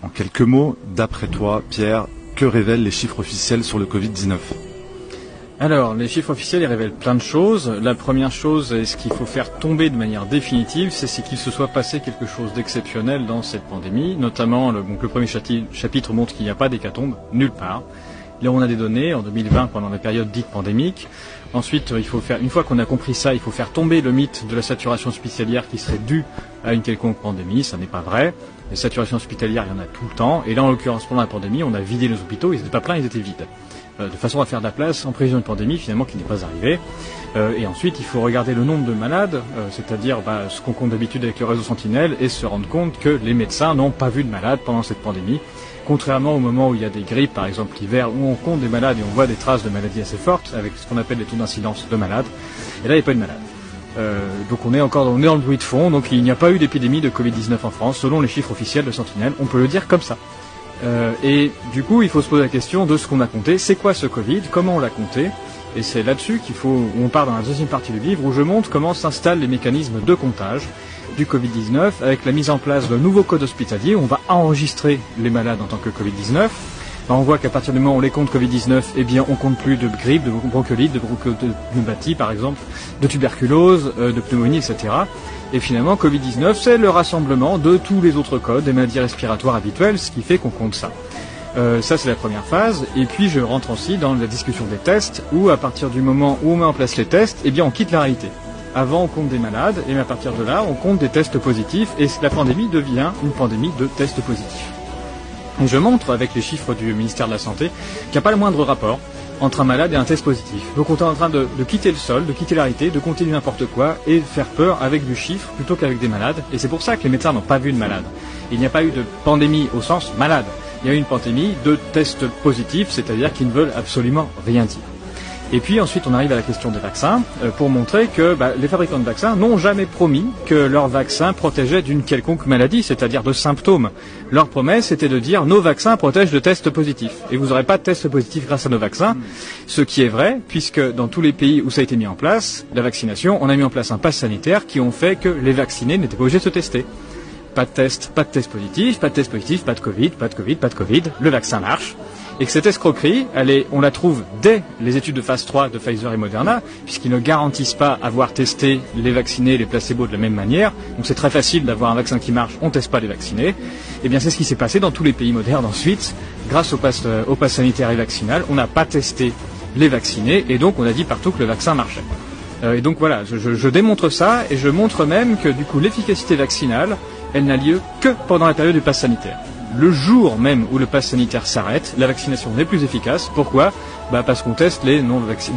En quelques mots, d'après toi, Pierre, que révèlent les chiffres officiels sur le Covid-19 ? Alors, les chiffres officiels, ils révèlent plein de choses. La première chose, et ce qu'il faut faire tomber de manière définitive, c'est qu'il se soit passé quelque chose d'exceptionnel dans cette pandémie. Notamment, le premier chapitre montre qu'il n'y a pas d'hécatombe, nulle part. Là, on a des données en 2020 pendant la période dite pandémique. Ensuite, une fois qu'on a compris ça, il faut faire tomber le mythe de la saturation hospitalière qui serait due à une quelconque pandémie. Ça n'est pas vrai. Les saturations hospitalières, il y en a tout le temps. Et là, en l'occurrence, pendant la pandémie, on a vidé les hôpitaux. Ils n'étaient pas pleins, ils étaient vides. De façon à faire de la place en prévision de pandémie, finalement, qui n'est pas arrivée. Et ensuite, il faut regarder le nombre de malades, c'est-à-dire ce qu'on compte d'habitude avec le réseau Sentinelle, et se rendre compte que les médecins n'ont pas vu de malades pendant cette pandémie. Contrairement au moment où il y a des grippes, par exemple l'hiver, où on compte des malades et on voit des traces de maladies assez fortes, avec ce qu'on appelle les taux d'incidence de malades. Et là, il n'y a pas eu de malades. Donc on est dans le bruit de fond, donc il n'y a pas eu d'épidémie de Covid-19 en France, selon les chiffres officiels de Sentinelle, on peut le dire comme ça. Et du coup, il faut se poser la question de ce qu'on a compté. C'est quoi ce Covid? Comment on l'a compté? Et c'est là-dessus où on part dans la deuxième partie du livre, où je montre comment s'installent les mécanismes de comptage du Covid-19, avec la mise en place d'un nouveau code hospitalier, où on va enregistrer les malades en tant que Covid-19. On voit qu'à partir du moment où on les compte Covid-19, eh bien, on compte plus de grippe, de bronchiolite, de bronchopneumopathie, par exemple, de tuberculose, de pneumonie, etc. Et finalement, Covid-19, c'est le rassemblement de tous les autres codes des maladies respiratoires habituelles, ce qui fait qu'on compte ça. Ça, c'est la première phase. Et puis, je rentre aussi dans la discussion des tests, où à partir du moment où on met en place les tests, eh bien, on quitte la réalité. Avant, on compte des malades, et à partir de là, on compte des tests positifs, et la pandémie devient une pandémie de tests positifs. Et je montre, avec les chiffres du ministère de la Santé, qu'il n'y a pas le moindre rapport entre un malade et un test positif. Donc on est en train de quitter le sol, de quitter la réalité, de compter du n'importe quoi et de faire peur avec du chiffre plutôt qu'avec des malades. Et c'est pour ça que les médecins n'ont pas vu de malades. Il n'y a pas eu de pandémie au sens malade. Il y a eu une pandémie de tests positifs, c'est-à-dire qui ne veulent absolument rien dire. Et puis ensuite on arrive à la question des vaccins, pour montrer que les fabricants de vaccins n'ont jamais promis que leurs vaccins protégeaient d'une quelconque maladie, c'est-à-dire de symptômes. Leur promesse était de dire nos vaccins protègent de tests positifs. Et vous n'aurez pas de tests positifs grâce à nos vaccins, ce qui est vrai, puisque dans tous les pays où ça a été mis en place, la vaccination, on a mis en place un pass sanitaire qui ont fait que les vaccinés n'étaient pas obligés de se tester. Pas de test positif, pas de test positif, pas de Covid, le vaccin marche. Et que cette escroquerie, on la trouve dès les études de phase 3 de Pfizer et Moderna, puisqu'ils ne garantissent pas avoir testé les vaccinés et les placebos de la même manière. Donc c'est très facile d'avoir un vaccin qui marche, on ne teste pas les vaccinés. Et bien c'est ce qui s'est passé dans tous les pays modernes ensuite. Grâce au pass sanitaire et vaccinal, on n'a pas testé les vaccinés, et donc on a dit partout que le vaccin marchait. Et donc voilà, je démontre ça, et je montre même que du coup l'efficacité vaccinale, elle n'a lieu que pendant la période du pass sanitaire. Le jour même où le pass sanitaire s'arrête, la vaccination n'est plus efficace. Pourquoi ? Parce qu'on teste les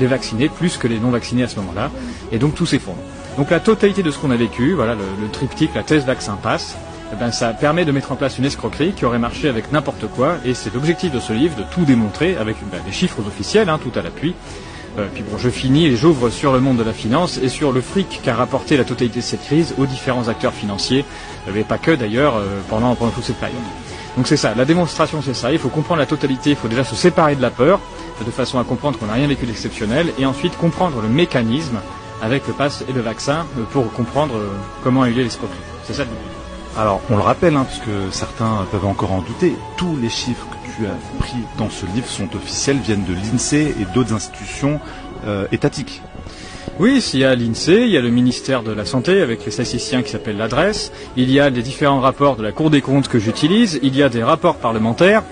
vaccinés plus que les non vaccinés à ce moment-là, et donc tout s'effondre. Donc la totalité de ce qu'on a vécu, voilà le triptyque, la thèse vaccin-pass, ça permet de mettre en place une escroquerie qui aurait marché avec n'importe quoi, et c'est l'objectif de ce livre, de tout démontrer avec des chiffres officiels, tout à l'appui. Puis bon, je finis et j'ouvre sur le monde de la finance et sur le fric qu'a rapporté la totalité de cette crise aux différents acteurs financiers, mais pas que d'ailleurs, pendant toute cette période. Donc c'est ça, la démonstration c'est ça, il faut comprendre la totalité, il faut déjà se séparer de la peur, de façon à comprendre qu'on n'a rien vécu d'exceptionnel, et ensuite comprendre le mécanisme avec le pass et le vaccin pour comprendre comment a eu lieu l'escroquerie. C'est ça le but. Alors on le rappelle, puisque certains peuvent encore en douter, tous les chiffres que tu as pris dans ce livre sont officiels, viennent de l'INSEE et d'autres institutions étatiques. Oui, il y a l'INSEE, il y a le ministère de la Santé avec les statisticiens qui s'appellent l'adresse, il y a les différents rapports de la Cour des comptes que j'utilise, il y a des rapports parlementaires,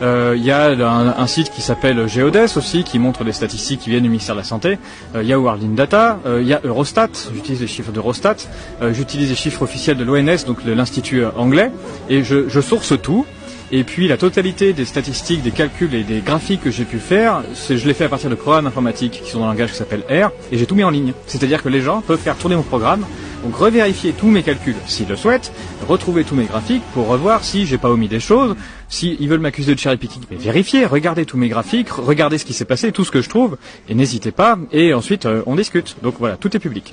il y a un site qui s'appelle Geodes aussi, qui montre des statistiques qui viennent du ministère de la Santé, il y a World Data, il y a Eurostat, j'utilise les chiffres d'Eurostat, j'utilise les chiffres officiels de l'ONS, donc de l'Institut anglais, et je source tout. Et puis la totalité des statistiques, des calculs et des graphiques que j'ai pu faire, je les fais à partir de programmes informatiques qui sont dans un langage qui s'appelle R, et j'ai tout mis en ligne. C'est-à-dire que les gens peuvent faire tourner mon programme, donc revérifier tous mes calculs s'ils le souhaitent, retrouver tous mes graphiques pour revoir si j'ai pas omis des choses, s'ils veulent m'accuser de cherry picking, mais vérifier, regardez tous mes graphiques, regardez ce qui s'est passé, tout ce que je trouve, et n'hésitez pas, et ensuite on discute. Donc voilà, tout est public.